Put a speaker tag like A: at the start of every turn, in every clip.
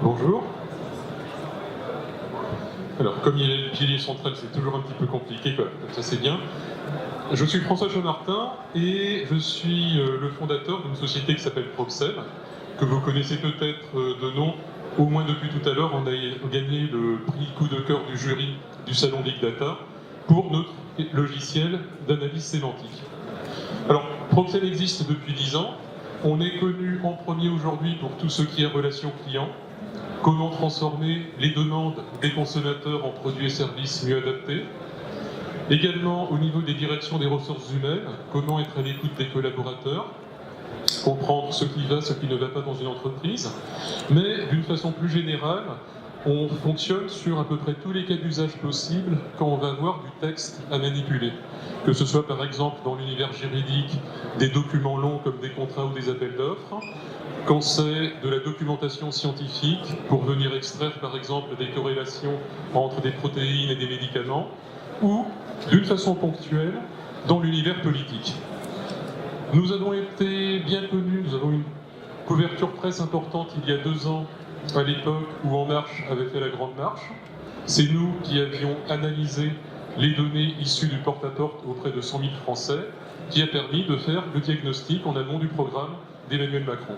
A: Bonjour. Alors, comme il y a le pilier central, c'est toujours un petit peu compliqué, quoi. Comme ça c'est bien. Je suis François Jean-Martin et je suis le fondateur d'une société qui s'appelle Proxel, que vous connaissez peut-être de nom, au moins depuis tout à l'heure. On a gagné le prix coup de cœur du jury du Salon Big Data pour notre logiciel d'analyse sémantique. Alors, Proxel existe depuis 10 ans. On est connu en premier aujourd'hui pour tout ce qui est relation client, comment transformer les demandes des consommateurs en produits et services mieux adaptés. Également au niveau des directions des ressources humaines, comment être à l'écoute des collaborateurs, comprendre ce qui va, ce qui ne va pas dans une entreprise. Mais d'une façon plus générale, on fonctionne sur à peu près tous les cas d'usage possibles quand on va avoir du texte à manipuler. Que ce soit par exemple dans l'univers juridique, des documents longs comme des contrats ou des appels d'offres, quand c'est de la documentation scientifique pour venir extraire par exemple des corrélations entre des protéines et des médicaments, ou d'une façon ponctuelle dans l'univers politique. Nous avons été bien connus, nous avons une couverture presse importante il y a 2 ans, à l'époque où En Marche avait fait la Grande Marche. C'est nous qui avions analysé les données issues du porte-à-porte auprès de 100 000 Français, qui a permis de faire le diagnostic en amont du programme d'Emmanuel Macron.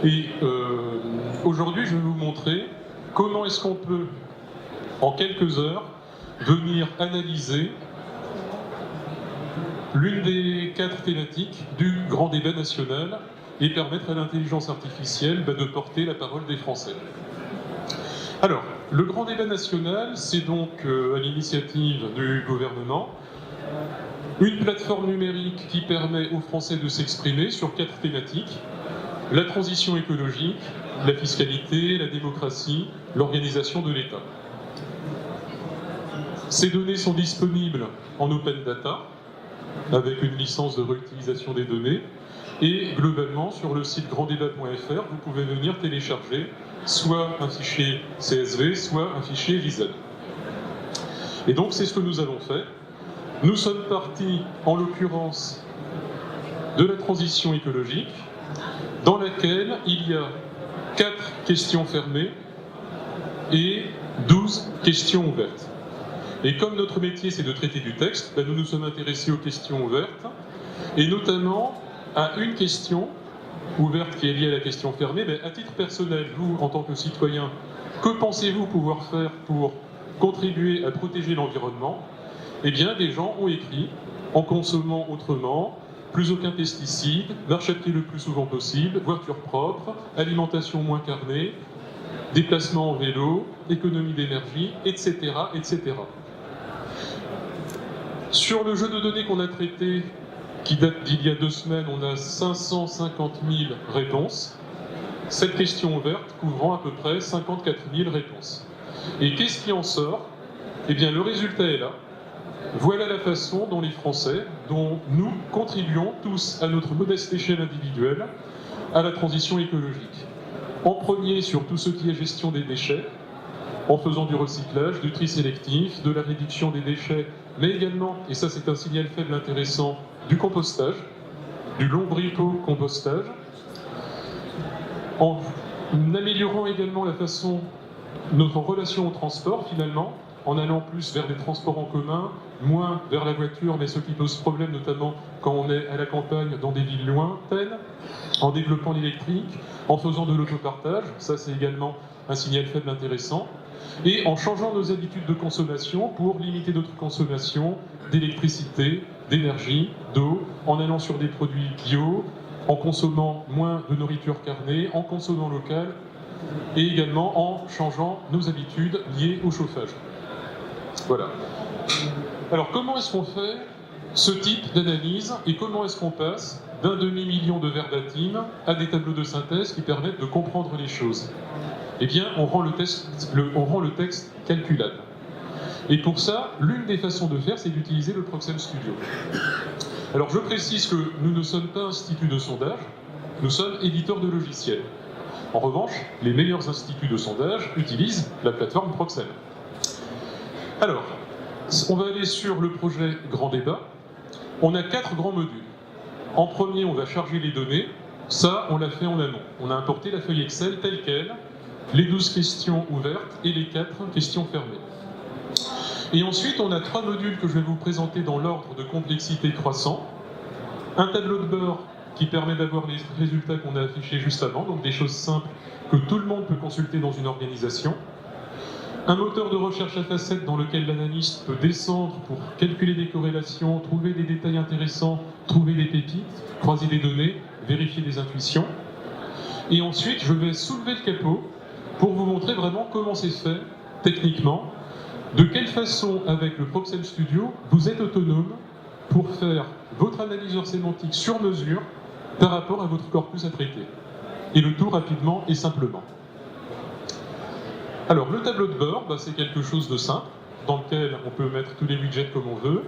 A: Et aujourd'hui, je vais vous montrer comment est-ce qu'on peut, en quelques heures, venir analyser l'une des 4 thématiques du grand débat national et permettre à l'intelligence artificielle de porter la parole des Français. Alors, le grand débat national, c'est donc, à l'initiative du gouvernement, une plateforme numérique qui permet aux Français de s'exprimer sur 4 thématiques: la transition écologique, la fiscalité, la démocratie, l'organisation de l'État. Ces données sont disponibles en open data, avec une licence de réutilisation des données, et globalement, sur le site granddébat.fr, vous pouvez venir télécharger soit un fichier CSV, soit un fichier JSON. Et donc, c'est ce que nous avons fait. Nous sommes partis, en l'occurrence, de la transition écologique, dans laquelle il y a 4 questions fermées et 12 questions ouvertes. Et comme notre métier c'est de traiter du texte, nous nous sommes intéressés aux questions ouvertes, et notamment à une question ouverte qui est liée à la question fermée. À titre personnel, vous, en tant que citoyen, que pensez-vous pouvoir faire pour contribuer à protéger l'environnement? Eh bien, des gens ont écrit, en consommant autrement, plus aucun pesticide, marche à pied le plus souvent possible, voiture propre, alimentation moins carnée, déplacement en vélo, économie d'énergie, etc., etc. Sur le jeu de données qu'on a traité, qui date d'il y a 2 semaines, on a 550 000 réponses. Cette question ouverte couvrant à peu près 54 000 réponses. Et qu'est-ce qui en sort? Eh bien, le résultat est là. Voilà la façon dont les Français, dont nous contribuons tous à notre modeste échelle individuelle, à la transition écologique. En premier, sur tout ce qui est gestion des déchets, en faisant du recyclage, du tri sélectif, de la réduction des déchets, mais également, et ça c'est un signal faible intéressant, du compostage, du lombrico-compostage, en améliorant également la façon, notre relation au transport finalement, en allant plus vers des transports en commun, moins vers la voiture, mais ce qui pose problème notamment quand on est à la campagne dans des villes lointaines, en développant l'électrique, en faisant de l'autopartage, ça c'est également un signal faible intéressant, et en changeant nos habitudes de consommation pour limiter notre consommation d'électricité, d'énergie, d'eau, en allant sur des produits bio, en consommant moins de nourriture carnée, en consommant local, et également en changeant nos habitudes liées au chauffage. Voilà. Alors comment est-ce qu'on fait ce type d'analyse et comment est-ce qu'on passe d'un demi-million de verbatim à des tableaux de synthèse qui permettent de comprendre les choses? Eh bien, on rend le texte calculable. Et pour ça, l'une des façons de faire, c'est d'utiliser le Proxel Studio. Alors je précise que nous ne sommes pas institut de sondage, nous sommes éditeurs de logiciels. En revanche, les meilleurs instituts de sondage utilisent la plateforme Proxel. Alors, on va aller sur le projet Grand Débat. On a 4 grands modules. En premier, on va charger les données. Ça, on l'a fait en amont. On a importé la feuille Excel telle qu'elle les 12 questions ouvertes et les 4 questions fermées. Et ensuite, on a 3 modules que je vais vous présenter dans l'ordre de complexité croissant. Un tableau de bord qui permet d'avoir les résultats qu'on a affichés juste avant, donc des choses simples que tout le monde peut consulter dans une organisation. Un moteur de recherche à facettes dans lequel l'analyste peut descendre pour calculer des corrélations, trouver des détails intéressants, trouver des pépites, croiser des données, vérifier des intuitions. Et ensuite, je vais soulever le capot pour vous montrer vraiment comment c'est fait techniquement, de quelle façon, avec le ProbSem Studio, vous êtes autonome pour faire votre analyseur sémantique sur mesure par rapport à votre corpus à traiter. Et le tout rapidement et simplement. Alors, le tableau de bord, c'est quelque chose de simple, dans lequel on peut mettre tous les widgets comme on veut.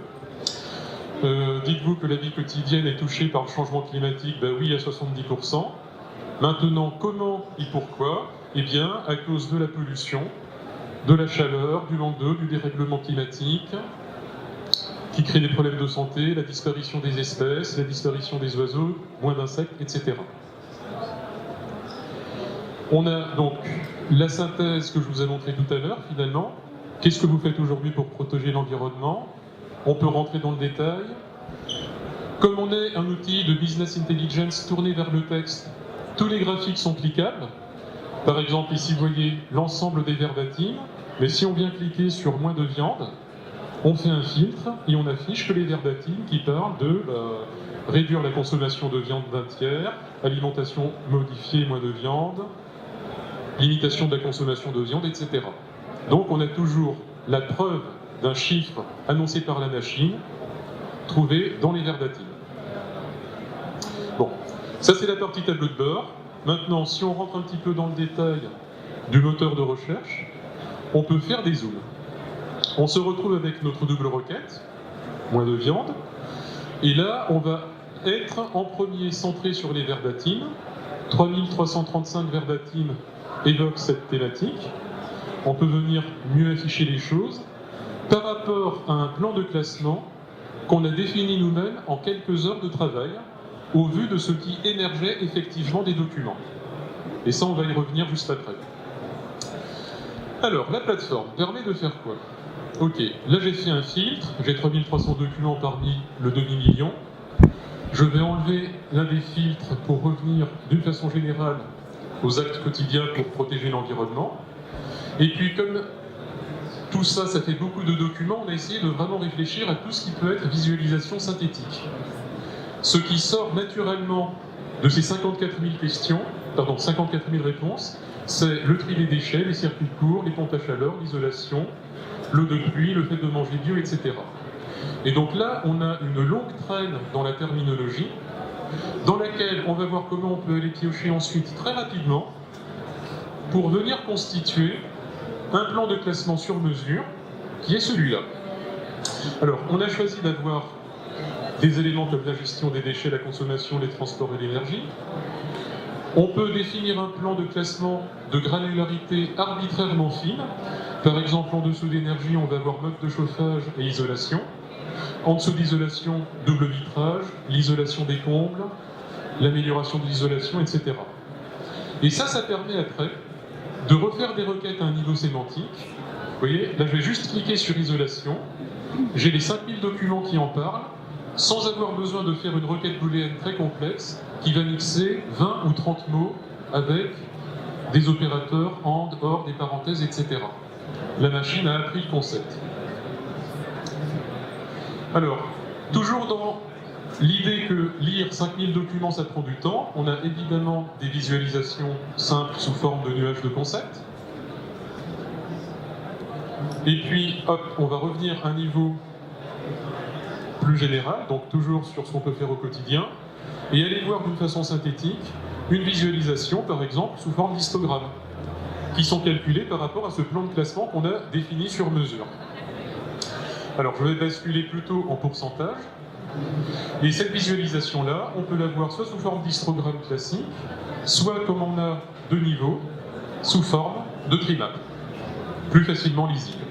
A: Dites-vous que la vie quotidienne est touchée par le changement climatique, oui, à 70%. Maintenant, comment et pourquoi? Eh bien, à cause de la pollution, de la chaleur, du manque d'eau, du dérèglement climatique, qui crée des problèmes de santé, la disparition des espèces, la disparition des oiseaux, moins d'insectes, etc. On a donc la synthèse que je vous ai montrée tout à l'heure, finalement. Qu'est-ce que vous faites aujourd'hui pour protéger l'environnement? On peut rentrer dans le détail. Comme on est un outil de business intelligence tourné vers le texte, tous les graphiques sont cliquables. Par exemple, ici, vous voyez l'ensemble des verbatims, mais si on vient cliquer sur moins de viande, on fait un filtre et on affiche que les verbatims qui parlent de réduire la consommation de viande d'un tiers, alimentation modifiée, moins de viande, limitation de la consommation de viande, etc. Donc on a toujours la preuve d'un chiffre annoncé par la machine, trouvé dans les verbatims. Bon, ça c'est la partie tableau de bord. Maintenant, si on rentre un petit peu dans le détail du moteur de recherche, on peut faire des zooms. On se retrouve avec notre double requête, moins de viande, et là on va être en premier centré sur les verbatims. 3335 verbatims évoquent cette thématique. On peut venir mieux afficher les choses par rapport à un plan de classement qu'on a défini nous-mêmes en quelques heures de travail au vu de ce qui émergeait effectivement des documents. Et ça, on va y revenir juste après. Alors, la plateforme permet de faire quoi? Ok, là j'ai fait un filtre, j'ai 3300 documents parmi le demi-million. Je vais enlever l'un des filtres pour revenir d'une façon générale aux actes quotidiens pour protéger l'environnement. Et puis comme tout ça, ça fait beaucoup de documents, on a essayé de vraiment réfléchir à tout ce qui peut être visualisation synthétique. Ce qui sort naturellement de ces 54 000 réponses, c'est le tri des déchets, les circuits courts, les pompes à chaleur, l'isolation, l'eau de pluie, le fait de manger bio, etc. Et donc là, on a une longue traîne dans la terminologie, dans laquelle on va voir comment on peut aller piocher ensuite très rapidement pour venir constituer un plan de classement sur mesure qui est celui-là. Alors, on a choisi d'avoir des éléments comme la gestion des déchets, la consommation, les transports et l'énergie. On peut définir un plan de classement de granularité arbitrairement fine. Par exemple, en dessous d'énergie, on va avoir mode de chauffage et isolation. En dessous d'isolation, double vitrage, l'isolation des combles, l'amélioration de l'isolation, etc. Et ça permet après de refaire des requêtes à un niveau sémantique. Vous voyez, là je vais juste cliquer sur isolation, j'ai les 5000 documents qui en parlent, sans avoir besoin de faire une requête booléenne très complexe qui va mixer 20 ou 30 mots avec des opérateurs, and, or, des parenthèses, etc. La machine a appris le concept. Alors, toujours dans l'idée que lire 5000 documents, ça prend du temps, on a évidemment des visualisations simples sous forme de nuages de concepts. Et puis, hop, on va revenir à un niveau plus général, donc toujours sur ce qu'on peut faire au quotidien, et aller voir d'une façon synthétique une visualisation, par exemple, sous forme d'histogrammes, qui sont calculés par rapport à ce plan de classement qu'on a défini sur mesure. Alors, je vais basculer plutôt en pourcentage. Et cette visualisation-là, on peut la voir soit sous forme d'histogramme classique, soit comme on a deux niveaux, sous forme de trimap, plus facilement lisible.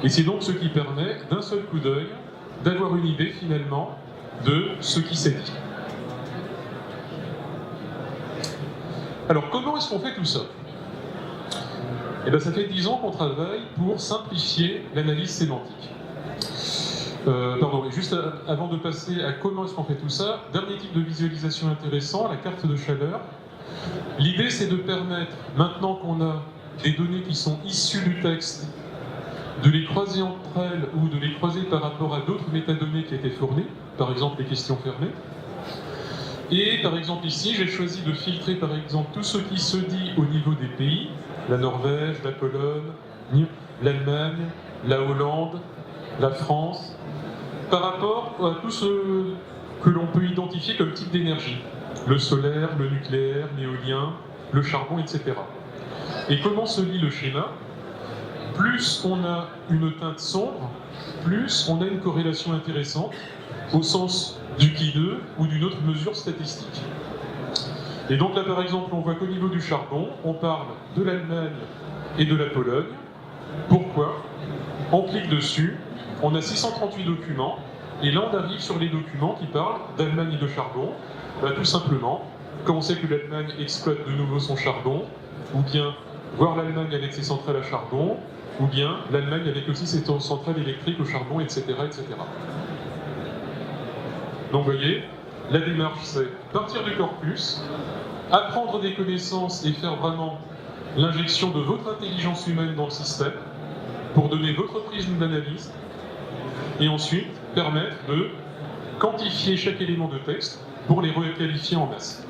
A: Et c'est donc ce qui permet, d'un seul coup d'œil, d'avoir une idée finalement de ce qui s'est dit. Alors, comment est-ce qu'on fait tout ça? Et bien ça fait 10 ans qu'on travaille pour simplifier l'analyse sémantique. Et juste avant de passer à comment est-ce qu'on fait tout ça, dernier type de visualisation intéressant, la carte de chaleur. L'idée c'est de permettre, maintenant qu'on a des données qui sont issues du texte, de les croiser entre elles ou de les croiser par rapport à d'autres métadonnées qui étaient fournies, par exemple les questions fermées. Et par exemple ici, j'ai choisi de filtrer par exemple tout ce qui se dit au niveau des pays, la Norvège, la Pologne, l'Allemagne, la Hollande, la France, par rapport à tout ce que l'on peut identifier comme type d'énergie. Le solaire, le nucléaire, l'éolien, le charbon, etc. Et comment se lit le schéma? Plus on a une teinte sombre, plus on a une corrélation intéressante au sens du qui-2 ou d'une autre mesure statistique. Et donc là par exemple on voit qu'au niveau du charbon, on parle de l'Allemagne et de la Pologne. Pourquoi? On clique dessus, on a 638 documents, et là on arrive sur les documents qui parlent d'Allemagne et de charbon. Tout simplement, quand on sait que l'Allemagne exploite de nouveau son charbon, ou bien voir l'Allemagne avec ses centrales à charbon, ou bien l'Allemagne avec aussi ses centrales électriques au charbon, etc. etc. Donc vous voyez, la démarche c'est partir du corpus, apprendre des connaissances et faire vraiment l'injection de votre intelligence humaine dans le système pour donner votre prisme d'analyse et ensuite permettre de quantifier chaque élément de texte pour les requalifier en masse.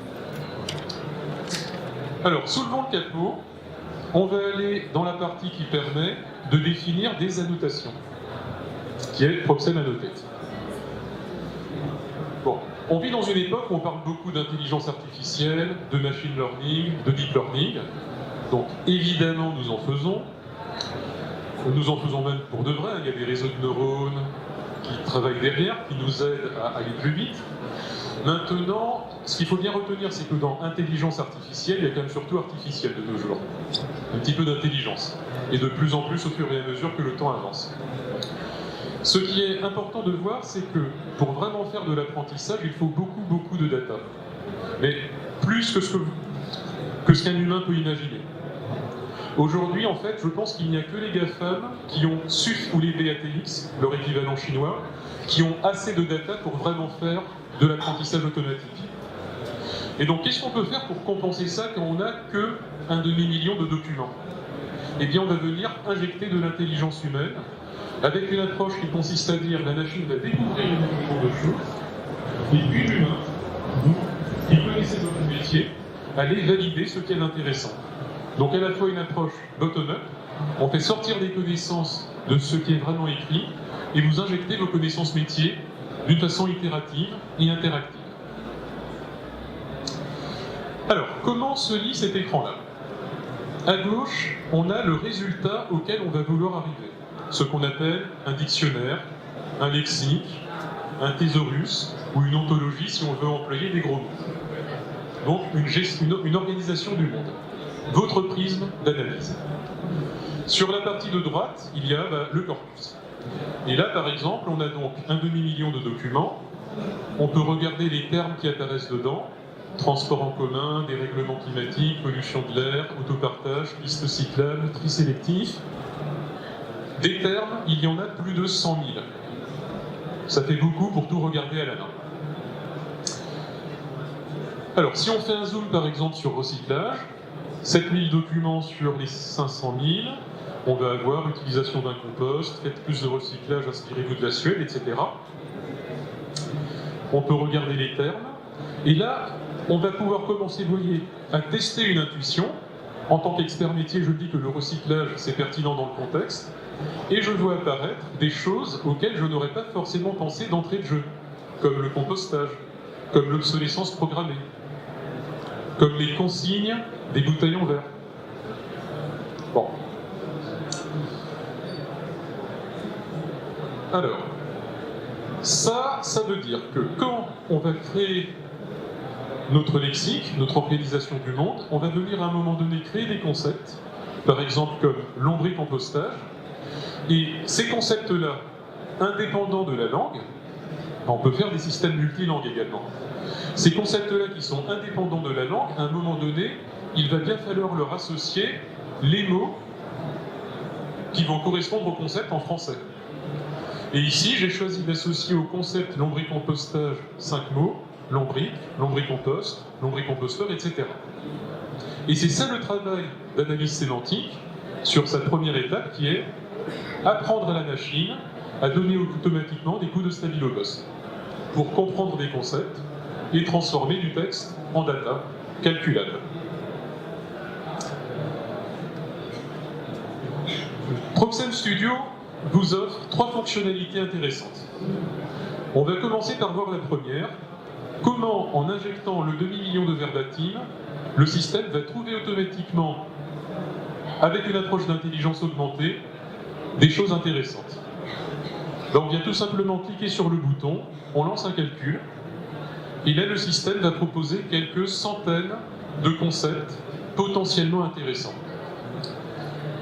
A: Alors, soulevons le capot, on va aller dans la partie qui permet de définir des annotations, qui est Proxen Annotate. Bon, on vit dans une époque où on parle beaucoup d'intelligence artificielle, de machine learning, de deep learning. Donc évidemment nous en faisons. Nous en faisons même pour de vrai. Il y a des réseaux de neurones qui travaillent derrière, qui nous aident à aller plus vite. Maintenant, ce qu'il faut bien retenir, c'est que dans intelligence artificielle, il y a quand même surtout artificielle de nos jours. Un petit peu d'intelligence. Et de plus en plus au fur et à mesure que le temps avance. Ce qui est important de voir, c'est que pour vraiment faire de l'apprentissage, il faut beaucoup de data. Mais plus que ce qu'un humain peut imaginer. Aujourd'hui, en fait, je pense qu'il n'y a que les GAFAM qui ont ou les BATX, leur équivalent chinois, qui ont assez de data pour vraiment faire de l'apprentissage automatique. Et donc, qu'est-ce qu'on peut faire pour compenser ça quand on n'a qu'un demi-million de documents? Eh bien, on va venir injecter de l'intelligence humaine avec une approche qui consiste à dire la machine va découvrir une genre de choses, et puis l'humain, vous, qui connaissez votre métier, allez valider ce qui est intéressant. Donc à la fois une approche bottom-up, on fait sortir des connaissances de ce qui est vraiment écrit, et vous injectez vos connaissances métiers d'une façon itérative et interactive. Alors, comment se lit cet écran-là? À gauche, on a le résultat auquel on va vouloir arriver. Ce qu'on appelle un dictionnaire, un lexique, un thésaurus ou une ontologie si on veut employer des gros mots. Donc une organisation du monde. Votre prisme d'analyse. Sur la partie de droite, il y a le corpus. Et là, par exemple, on a donc un demi-million de documents. On peut regarder les termes qui apparaissent dedans. Transport en commun, dérèglement climatique, pollution de l'air, autopartage, pistes cyclables, tri sélectif. Des termes, il y en a plus de 100 000. Ça fait beaucoup pour tout regarder à la main. Alors, si on fait un zoom par exemple sur recyclage, 7000 documents sur les 500 000, on va avoir utilisation d'un compost, faites plus de recyclage, inspirez-vous de la Suède, etc. On peut regarder les termes, et là, on va pouvoir commencer, vous voyez, à tester une intuition. En tant qu'expert métier, je dis que le recyclage, c'est pertinent dans le contexte, et je vois apparaître des choses auxquelles je n'aurais pas forcément pensé d'entrée de jeu, comme le compostage, comme l'obsolescence programmée, comme les consignes des bouteilles en verre. Bon. Alors, ça veut dire que quand on va créer notre lexique, notre organisation du monde, on va venir à un moment donné créer des concepts, par exemple comme lombricompostage, et ces concepts-là, indépendants de la langue, on peut faire des systèmes multilangues également. Ces concepts-là qui sont indépendants de la langue, à un moment donné, il va bien falloir leur associer les mots qui vont correspondre au concept en français. Et ici, j'ai choisi d'associer au concept lombricompostage 5 mots, lombric, lombricompost, lombricomposteur, etc. Et c'est ça le travail d'analyse sémantique sur sa première étape qui est apprendre à la machine à donner automatiquement des coups de staphylocoque pour comprendre des concepts et transformer du texte en data calculable. ProbSem Studio vous offre 3 fonctionnalités intéressantes. On va commencer par voir la première. Comment, en injectant le demi-million de verbatim, le système va trouver automatiquement, avec une approche d'intelligence augmentée, des choses intéressantes. Donc on vient tout simplement cliquer sur le bouton, on lance un calcul, et là le système va proposer quelques centaines de concepts potentiellement intéressants.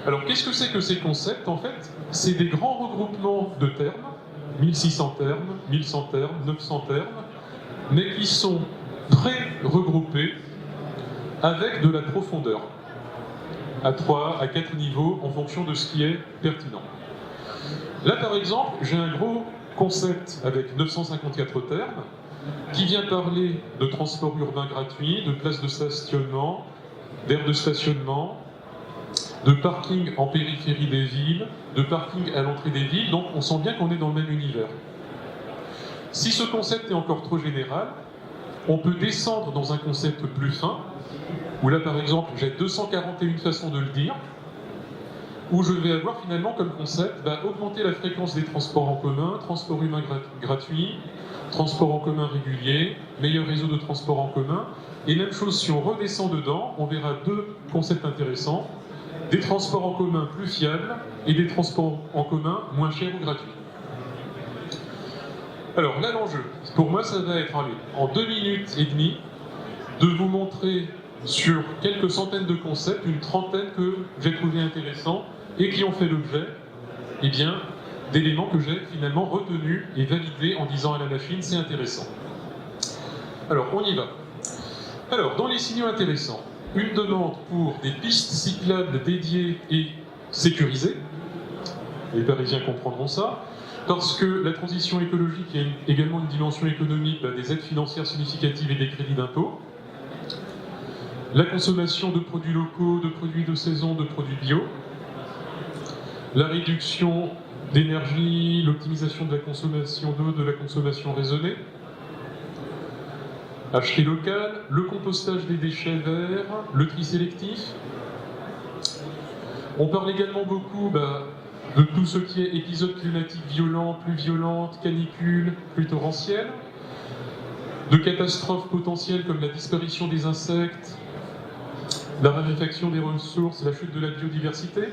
A: Alors qu'est-ce que c'est que ces concepts? En fait, c'est des grands regroupements de termes, 1600 termes, 1100 termes, 900 termes, mais qui sont pré-regroupés avec de la profondeur, à 3, à 4 niveaux, en fonction de ce qui est pertinent. Là, par exemple, j'ai un gros concept avec 954 termes, qui vient parler de transport urbain gratuit, de places de stationnement, d'aires de stationnement, de parking en périphérie des villes, de parking à l'entrée des villes, donc on sent bien qu'on est dans le même univers. Si ce concept est encore trop général, on peut descendre dans un concept plus fin, où là par exemple j'ai 241 façons de le dire, où je vais avoir finalement comme concept augmenter la fréquence des transports en commun, transport humain gratuit, transport en commun régulier, meilleur réseau de transport en commun, et même chose si on redescend dedans, on verra 2 concepts intéressants, des transports en commun plus fiables et des transports en commun moins chers ou gratuits. Alors là l'enjeu, pour moi ça va être en 2 minutes et demie de vous montrer sur quelques centaines de concepts, une trentaine que j'ai trouvé intéressants et qui ont fait l'objet d'éléments que j'ai finalement retenus et validés en disant à la machine c'est intéressant. Alors on y va. Alors dans les signaux intéressants, une demande pour des pistes cyclables dédiées et sécurisées. Les Parisiens comprendront ça. Parce que la transition écologique a également une dimension économique, des aides financières significatives et des crédits d'impôt. La consommation de produits locaux, de produits de saison, de produits bio. La réduction d'énergie, l'optimisation de la consommation d'eau, de la consommation raisonnée. Acheter local, le compostage des déchets verts, le tri sélectif. On parle également beaucoup de tout ce qui est épisodes climatiques violents, plus violentes, canicules, plus torrentielles, de catastrophes potentielles comme la disparition des insectes, la raréfaction des ressources, la chute de la biodiversité,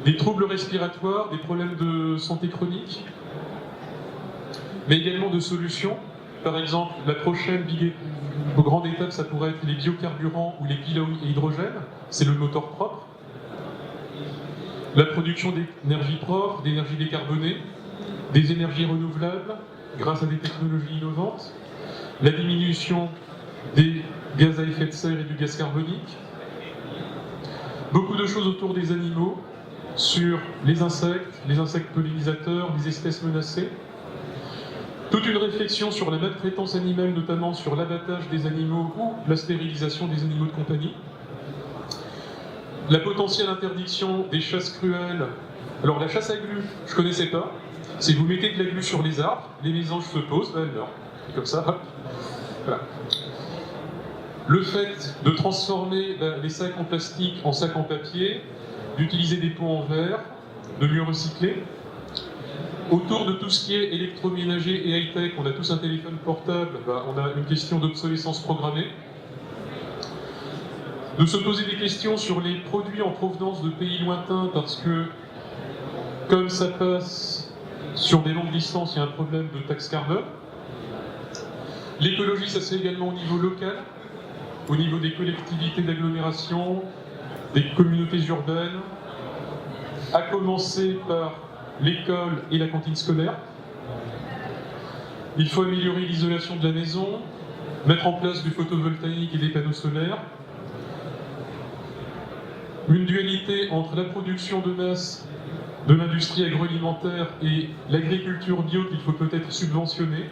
A: des troubles respiratoires, des problèmes de santé chronique, mais également de solutions. Par exemple, la prochaine grande étape, ça pourrait être les biocarburants ou les piles à hydrogène, c'est le moteur propre. La production d'énergie propre, d'énergie décarbonée, des énergies renouvelables grâce à des technologies innovantes, la diminution des gaz à effet de serre et du gaz carbonique, beaucoup de choses autour des animaux, sur les insectes pollinisateurs, les espèces menacées, toute une réflexion sur la maltraitance animale, notamment sur l'abattage des animaux ou la stérilisation des animaux de compagnie, la potentielle interdiction des chasses cruelles. Alors la chasse à glu, je ne connaissais pas, c'est que vous mettez de la glu sur les arbres, les mésanges se posent, elles meurent. Et comme ça, hop, voilà. Le fait de transformer les sacs en plastique en sacs en papier, d'utiliser des pots en verre, de mieux recycler. Autour de tout ce qui est électroménager et high-tech, on a tous un téléphone portable, on a une question d'obsolescence programmée. De se poser des questions sur les produits en provenance de pays lointains, parce que, comme ça passe sur des longues distances, il y a un problème de taxe carbone. L'écologie, ça se fait également au niveau local, au niveau des collectivités d'agglomération, des communautés urbaines, à commencer par l'école et la cantine scolaire. Il faut améliorer l'isolation de la maison, mettre en place du photovoltaïque et des panneaux solaires. une dualité entre la production de masse de l'industrie agroalimentaire et l'agriculture bio qu'il faut peut-être subventionner,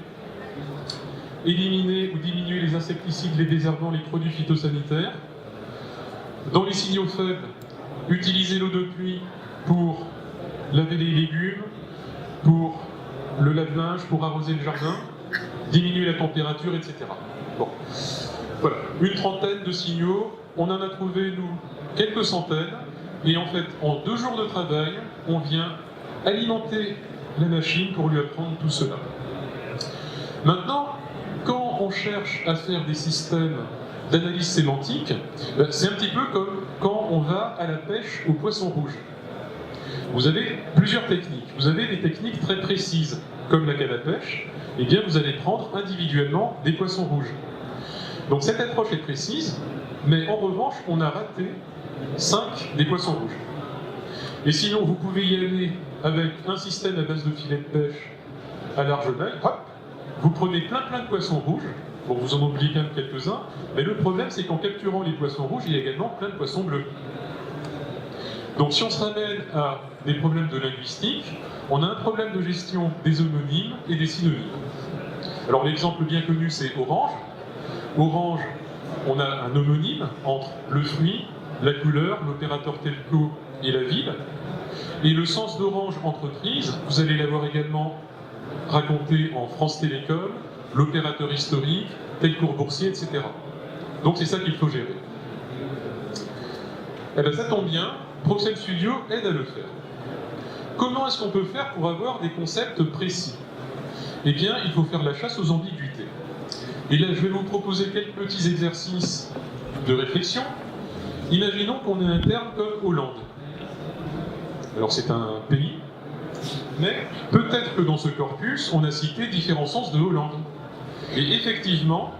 A: éliminer ou diminuer les insecticides, les désherbants, les produits phytosanitaires. Dans les signaux faibles, utiliser l'eau de pluie pour laver les légumes, pour le lave-linge, pour arroser le jardin, diminuer la température, etc. Bon, voilà, une trentaine de signaux, on en a trouvé, nous, quelques centaines, et en fait, en 2 jours de travail, on vient alimenter la machine pour lui apprendre tout cela. Maintenant, quand on cherche à faire des systèmes d'analyse sémantique, c'est un petit peu comme quand on va à la pêche au poisson rouge. Vous avez plusieurs techniques. Vous avez des techniques très précises, comme la canne à pêche, et bien vous allez prendre individuellement des poissons rouges. Donc cette approche est précise, mais en revanche, on a raté 5 des poissons rouges. Et sinon, vous pouvez y aller avec un système à base de filets de pêche à large œil, hop, vous prenez plein de poissons rouges, bon, vous en oubliez quand même quelques-uns, mais le problème c'est qu'en capturant les poissons rouges, il y a également plein de poissons bleus. Donc si on se ramène à des problèmes de linguistique, on a un problème de gestion des homonymes et des synonymes. Alors l'exemple bien connu c'est orange. Orange, on a un homonyme entre le fruit, la couleur, l'opérateur telco et la ville. Et le sens d'Orange entreprise, vous allez l'avoir également raconté en France Télécom, l'opérateur historique, tel cours boursier, etc. Donc c'est ça qu'il faut gérer. Eh bien ça tombe bien, Proxel Studio aide à le faire. Comment est-ce qu'on peut faire pour avoir des concepts précis? Eh bien, il faut faire la chasse aux ambiguïtés. Et là, je vais vous proposer quelques petits exercices de réflexion. Imaginons qu'on ait un terme comme Hollande. Alors c'est un pays, mais peut-être que dans ce corpus, on a cité différents sens de Hollande. Et effectivement,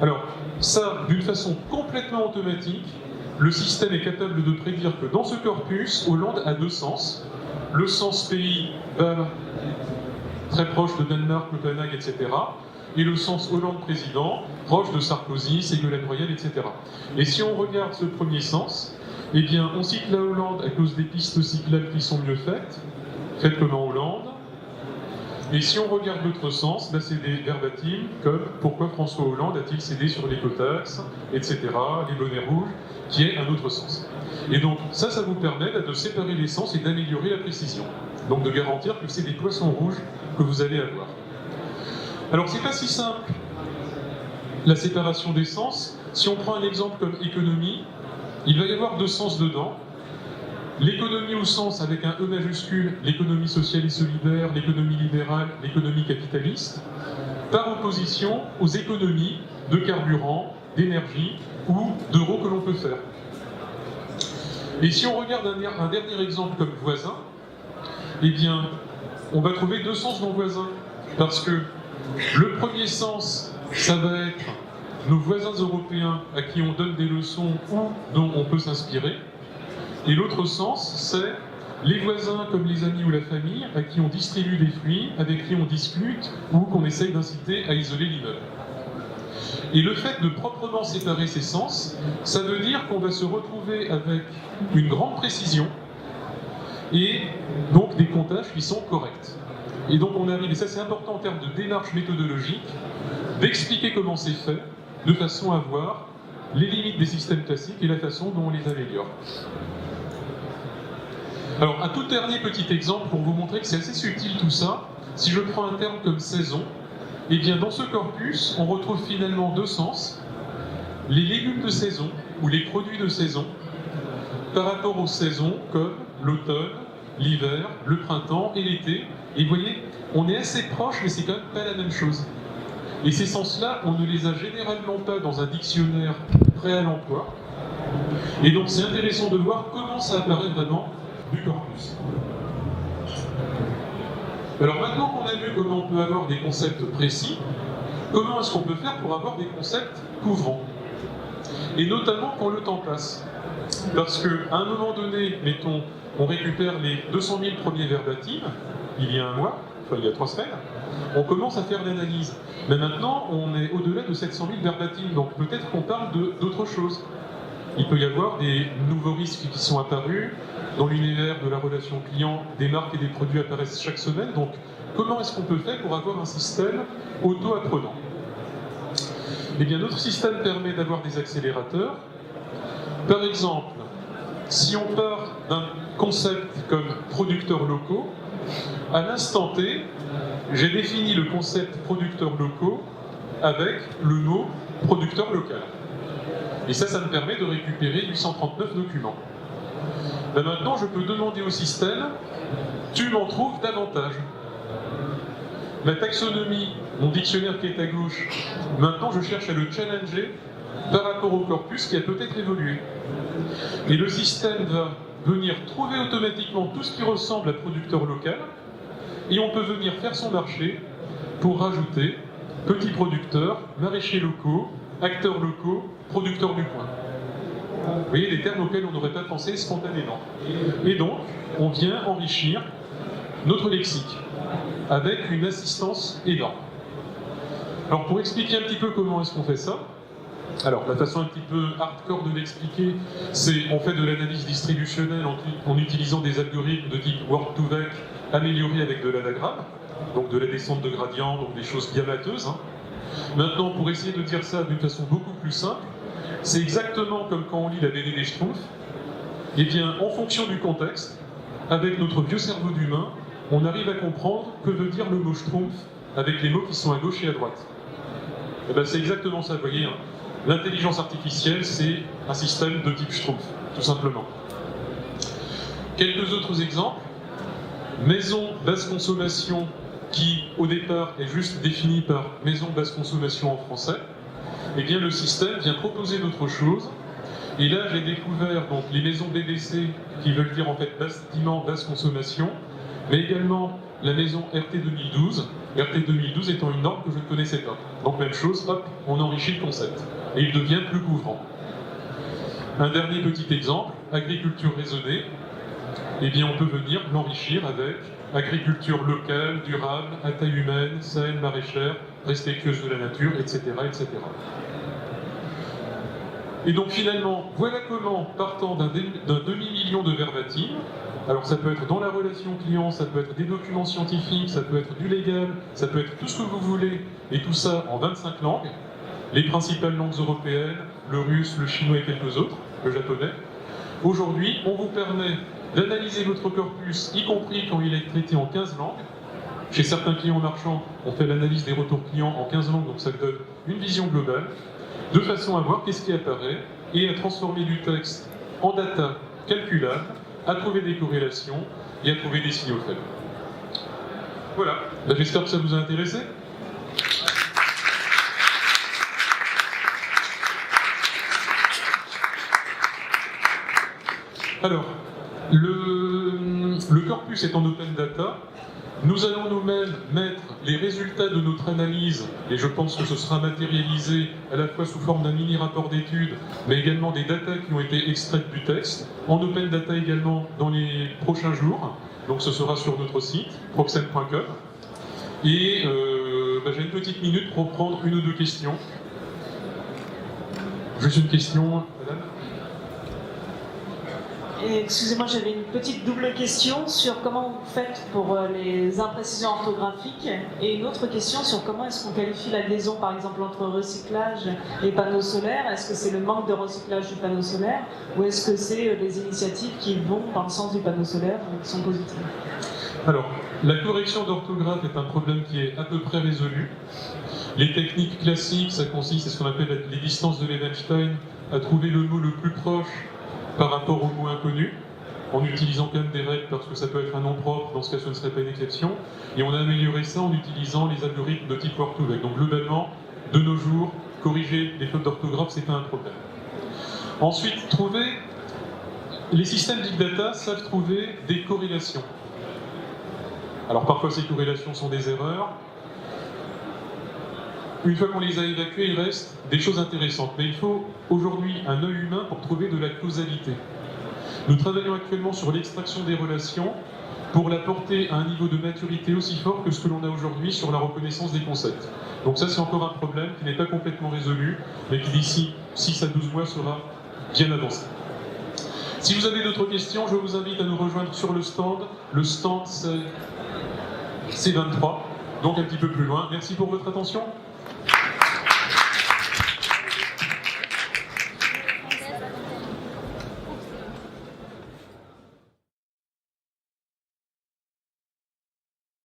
A: alors ça, d'une façon complètement automatique, le système est capable de prédire que dans ce corpus, Hollande a 2 sens. Le sens pays, très proche de Danemark, Copenhague, etc. Et le sens Hollande président, proche de Sarkozy, Ségolène Royal, etc. Et si on regarde ce premier sens, eh bien, on cite la Hollande à cause des pistes cyclables qui sont mieux faites comme en Hollande. Et si on regarde l'autre sens, là c'est des verbatims comme pourquoi François Hollande a-t-il cédé sur l'écotaxe, etc., les bonnets rouges, qui est un autre sens. Et donc ça vous permet de séparer les sens et d'améliorer la précision. Donc de garantir que c'est des poissons rouges que vous allez avoir. Alors c'est pas si simple, la séparation des sens. Si on prend un exemple comme économie, il va y avoir 2 sens dedans. L'économie au sens avec un E majuscule, l'économie sociale et solidaire, l'économie libérale, l'économie capitaliste, par opposition aux économies de carburant, d'énergie ou d'euros que l'on peut faire. Et si on regarde un dernier exemple comme voisin, eh bien, on va trouver 2 sens dans voisin, parce que le premier sens, ça va être nos voisins européens à qui on donne des leçons ou dont on peut s'inspirer. Et l'autre sens, c'est les voisins comme les amis ou la famille à qui on distribue des fruits, avec qui on discute ou qu'on essaye d'inciter à isoler l'immeuble. Et le fait de proprement séparer ces sens, ça veut dire qu'on va se retrouver avec une grande précision et donc des comptages qui sont corrects. Et donc on arrive, et ça c'est important en termes de démarche méthodologique, d'expliquer comment c'est fait, de façon à voir les limites des systèmes classiques et la façon dont on les améliore. Alors, un tout dernier petit exemple pour vous montrer que c'est assez subtil tout ça. Si je prends un terme comme saison, eh bien dans ce corpus, on retrouve finalement 2 sens. Les légumes de saison, ou les produits de saison, par rapport aux saisons comme l'automne, l'hiver, le printemps et l'été. Et vous voyez, on est assez proche, mais c'est quand même pas la même chose. Et ces sens-là, on ne les a généralement pas dans un dictionnaire prêt à l'emploi. Et donc c'est intéressant de voir comment ça apparaît vraiment du corpus. Alors maintenant qu'on a vu comment on peut avoir des concepts précis, comment est-ce qu'on peut faire pour avoir des concepts couvrants? Et notamment quand le temps passe. Parce qu'à un moment donné, mettons, on récupère les 200 000 premiers verbatims, il y a un mois, enfin il y a 3 semaines, on commence à faire l'analyse. Mais maintenant, on est au-delà de 700 000 verbatims, donc peut-être qu'on parle d'autre chose. il peut y avoir des nouveaux risques qui sont apparus. Dans l'univers de la relation client, des marques et des produits apparaissent chaque semaine. Donc, comment est-ce qu'on peut faire pour avoir un système auto-apprenant? Eh bien, notre système permet d'avoir des accélérateurs. Par exemple, si on part d'un concept comme producteurs locaux, à l'instant T, j'ai défini le concept producteurs locaux avec le mot producteur local. Et ça me permet de récupérer 839 documents. Ben maintenant, je peux demander au système, tu m'en trouves davantage. Ma taxonomie, mon dictionnaire qui est à gauche, maintenant je cherche à le challenger par rapport au corpus qui a peut-être évolué. Et le système va venir trouver automatiquement tout ce qui ressemble à producteur local, et on peut venir faire son marché pour rajouter petits producteurs, maraîchers locaux, acteurs locaux, producteurs du coin. Vous voyez, des termes auxquels on n'aurait pas pensé spontanément. Et donc, on vient enrichir notre lexique avec une assistance énorme. Alors, pour expliquer un petit peu comment est-ce qu'on fait ça, alors la façon un petit peu hardcore de l'expliquer, c'est on fait de l'analyse distributionnelle en utilisant des algorithmes de type Word2Vec améliorés avec de l'anagramme, donc de la descente de gradient, donc des choses bien matheuses. Maintenant, pour essayer de dire ça d'une façon beaucoup plus simple, c'est exactement comme quand on lit la BD des Schtroumpfs. Eh bien, en fonction du contexte, avec notre vieux cerveau d'humain, on arrive à comprendre que veut dire le mot Schtroumpf avec les mots qui sont à gauche et à droite. Eh bien, c'est exactement ça, vous voyez. L'intelligence artificielle, c'est un système de type Schtroumpf, tout simplement. Quelques autres exemples. Maison basse consommation, qui au départ est juste définie par maison basse consommation en français. Eh bien, le système vient proposer d'autres choses. Et là, j'ai découvert donc, les maisons BBC, qui veulent dire en fait bâtiment basse consommation, mais également la maison RT 2012, RT 2012 étant une norme que je ne connaissais pas. Donc même chose, hop, on enrichit le concept. Et il devient plus couvrant. Un dernier petit exemple, agriculture raisonnée. Eh bien, on peut venir l'enrichir avec agriculture locale, durable, à taille humaine, saine, maraîchère, respectueuse de la nature, etc., etc. Et donc finalement, voilà comment, partant d'un demi-million de verbatims, alors ça peut être dans la relation client, ça peut être des documents scientifiques, ça peut être du légal, ça peut être tout ce que vous voulez, et tout ça en 25 langues, les principales langues européennes, le russe, le chinois et quelques autres, le japonais. Aujourd'hui, on vous permet d'analyser votre corpus, y compris quand il est traité en 15 langues. Chez certains clients marchands, on fait l'analyse des retours clients en 15 langues, donc ça donne une vision globale, de façon à voir qu'est-ce qui apparaît et à transformer du texte en data calculable, à trouver des corrélations et à trouver des signaux faibles. Voilà, j'espère que ça vous a intéressé. Alors, le corpus est en open data. Nous allons nous-mêmes mettre les résultats de notre analyse, et je pense que ce sera matérialisé à la fois sous forme d'un mini-rapport d'études, mais également des datas qui ont été extraites du texte, en open data également dans les prochains jours. Donc ce sera sur notre site, proxem.com. Et j'ai une petite minute pour prendre une ou deux questions. Juste une question, madame.
B: Excusez-moi, j'avais une petite double question sur comment vous faites pour les imprécisions orthographiques et une autre question sur comment est-ce qu'on qualifie la liaison, par exemple, entre recyclage et panneaux solaires. Est-ce que c'est le manque de recyclage du panneau solaire ou est-ce que c'est les initiatives qui vont dans le sens du panneau solaire et qui sont positives?
A: Alors, la correction d'orthographe est un problème qui est à peu près résolu. Les techniques classiques, ça consiste à ce qu'on appelle les distances de Levenshtein, à trouver le mot le plus proche par rapport au mot inconnu, en utilisant quand même des règles parce que ça peut être un nom propre, dans ce cas ce ne serait pas une exception, et on a amélioré ça en utilisant les algorithmes de type Word2Vec. Donc globalement, de nos jours, corriger les fautes d'orthographe, c'est pas un problème. Ensuite, les systèmes Big Data savent trouver des corrélations. Alors parfois ces corrélations sont des erreurs. Une fois qu'on les a évacuées, il reste des choses intéressantes. Mais il faut aujourd'hui un œil humain pour trouver de la causalité. Nous travaillons actuellement sur l'extraction des relations pour la porter à un niveau de maturité aussi fort que ce que l'on a aujourd'hui sur la reconnaissance des concepts. Donc ça, c'est encore un problème qui n'est pas complètement résolu, mais qui d'ici 6 à 12 mois sera bien avancé. Si vous avez d'autres questions, je vous invite à nous rejoindre sur le stand. Le stand, c'est C23, donc un petit peu plus loin. Merci pour votre attention.